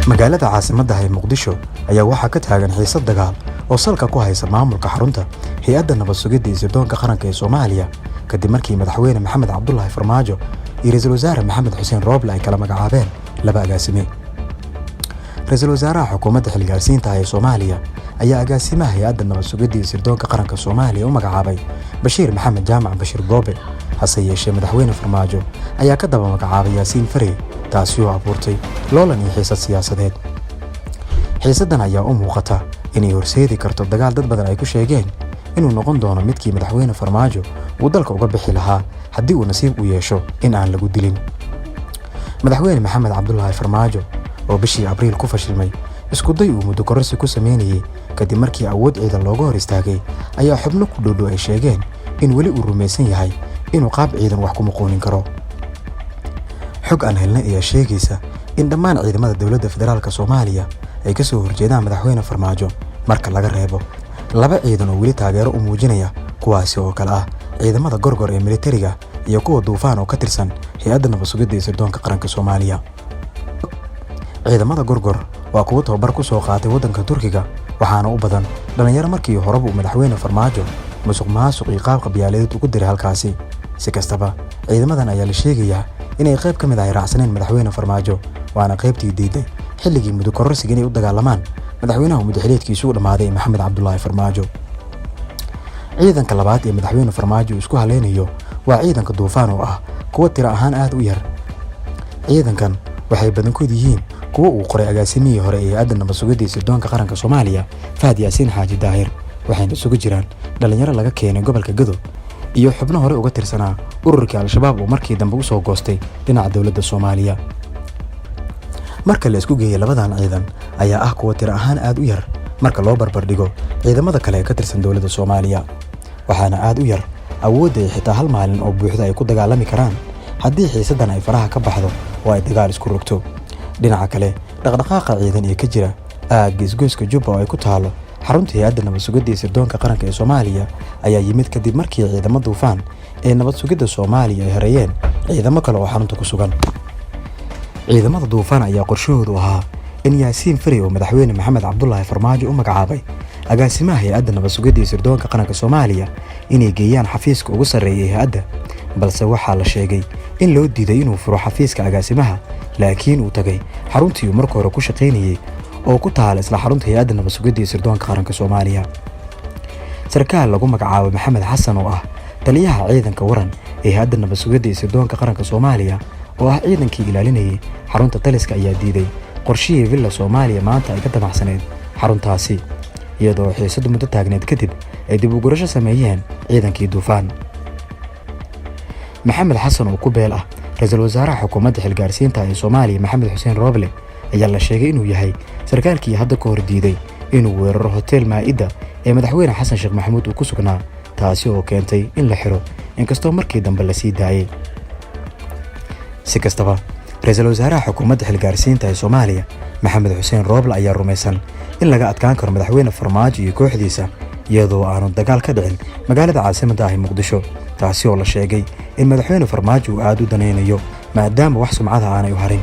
magaalada caasimadda ah ee Muqdisho ayaa waxaa ka taagan xiisad dagaal oo salka ku haysa maamulka xarunta hay'adda nabad sugidda iyo sirdoonka qaranka ee Soomaaliya kadib markii madaxweyne Maxamed Cabdullaahi Farmaajo iyo ra'iisul wasaare Maxamed Xuseen Rooble ay kala magacaabeen laba agaasime. ra'iisul wasaaraha xukuumadda xilgaarsiinta ee Soomaaliya ayaa agaasimaha hay'adda nabad sugidda iyo sirdoonka qaranka Soomaaliya u magacaabay Bashiir Maxamed Jaamac Bashiir Goobe. hase yeeshee madaxweyne Farmaajo ayaa ka daba magacaabay Yaasiin Farey, taasi oo abuurtay loolan iyo xiisad siyaasadeed. xiisadan ayaa u muuqata inay horseedi karto dagaal dad badan ay ku sheegeen inuu noqon doono midkii madaxweyne Farmaajo uu dalka uga bixi lahaa haddii uu nasiib u yeesho in aan lagu dilin. madaxweyne Maxamed Cabdullaahi Farmaajo oo bishii Abriil ku fashilmay isku day uu muddo kororsi ku sameeyay kadib markii awood ciidan looga hor istaagay ayaa xubno ku dhow ay sheegeen in weli uu rumaysan yahay inuu qaab ciidan wax ku muqoonin karo. xog aan helnay ayaa sheegaysa in dhammaan ciidamada dawladda federaalka Soomaaliya ay ka soo horjeedaan madaxweyne Farmaajo marka laga reebo laba ciidan oo weli taageero u muujinaya, kuwaasi oo kala ah ciidamada Gorgor ee militariga iyo kuwa Duufaan oo ka tirsan hay'adda nabad sugidda iyo sirdoonka qaranka Soomaaliya. ciidamada Gorgor waa kuwa tababar ku soo qaatay waddanka Turkiga, waxaana u badan dhalinyaro markii hore uu madaxweyne Farmaajo musuqmaasuq iyo qaab qabyaaladed ugu diray halkaasi. si kastaba ciidamadan ayaa la sheegayaa inay qayb ka mid ah raacsaneen madaxweyne Farmaajo, waana qaybtii diiday xilligii muddo kororsiga inay u dagaalamaan madaxweynaha muddaxileedkiisu u dhamaaday Maxamed Cabdullaahi Farmaajo. ciidanka labaad ee madaxweyne Farmaajo isku haleynayo waa ciidanka Duufaan oo ah kuwa tiro ahaan aad u yar. ciidankan waxay badankood yihiin kuwa uu qoray agaasimihii hore ee hay'adda nabad sugidda iyo sirdoonka qaranka Soomaaliya Fahad Yaasiin Xaaji Daahir, waxayna isugu jiraan dhalinyaro laga keenay gobolka Gadow iyo xubno hore uga tirsanaa ururkii Al-Shabaab oo markii dambe u soo goostay dhinaca dawladda Soomaaliya. marka la isku geeyay labadan ciidan ayaa ah kuwa tiro ahaan aad u yar marka loo barbar dhigo ciidamada kale ee ka tirsan dawladda Soomaaliya, waxaana aad u yar awoodda ay xitaa hal maalin oo buuxda ay ku dagaalami karaan haddii xiisadan ay faraha ka baxdo oo ay dagaal isku rogto. dhinaca kale dhaqdhaqaaqa ciidan ee ka jira aagga isgoyska Jubba oo ay ku taalo xarunta hay'adda nabad sugidda iyo sirdoonka qaranka ee Soomaaliya ayaa yimid kadib markii ciidamada Duufaan ee nabad sugidda Soomaaliya ay hareeyeen ciidamo kale oo xarunta ku sugan. ciidamada Duufaan ayaa qorshahoodu ahaa in Yaasiin Farey oo madaxweyne Maxamed Cabdullaahi Farmaajo u magacaabay agaasimaha hay'adda nabad sugidda iyo sirdoonka qaranka Soomaaliya inay geeyaan xafiiska ugu sarreeya hay'adda, balse waxaa la sheegay in loo diiday inuu furo xafiiska agaasimaha, laakiin uu tagay xaruntii uu markii hore ku shaqaynayay oo ku taal isla xarunta hay'adda nabad sugidda iyo sirdoonka qaranka Soomaaliya. sarkaal lagu magacaabo Maxamed Xasan oo ah taliyaha ciidanka waran ee hay'adda nabad sugidda iyo sirdoonka qaranka Soomaaliya oo ah ciidankii ilaalinayay xarunta taliska ayaa diiday qorshihii Villa Soomaaliya maanta ay ka damacsaneed xaruntaasi, iyadoo xiisadu muddo taagneed kadib ay dib u gurasho sameeyeen ciidankii Duufaan. Maxamed Xasan oo ku beel ah ra'iisul wasaaraha xukuumadda xilgaarsiinta ee Soomaaliya Maxamed Xuseen Rooble ayaa la sheegay inuu yahay sarkaalkii hadda ka hor diiday inuu weeraro hotel Maa'ida ee madaxweyne Xasan Sheekh Maxamuud uu ku sugnaa, taasi oo keentay in la xiro inkastoo markii dambe la sii daayay. si kastaba ra'iisul wasaaraha xukuumadda xilgaarsiinta ee Soomaaliya Maxamed Xuseen Rooble ayaa rumaysan in laga adkaan karo madaxweyne Farmaajo iyo kooxdiisa iyadoo aanu dagaal ka dhicin magaalada caasimadda ah ee Muqdisho, taasi oo la sheegay in madaxweyne Farmaajo uu aad u danaynayo maadaama wax sumcada aanay u harin.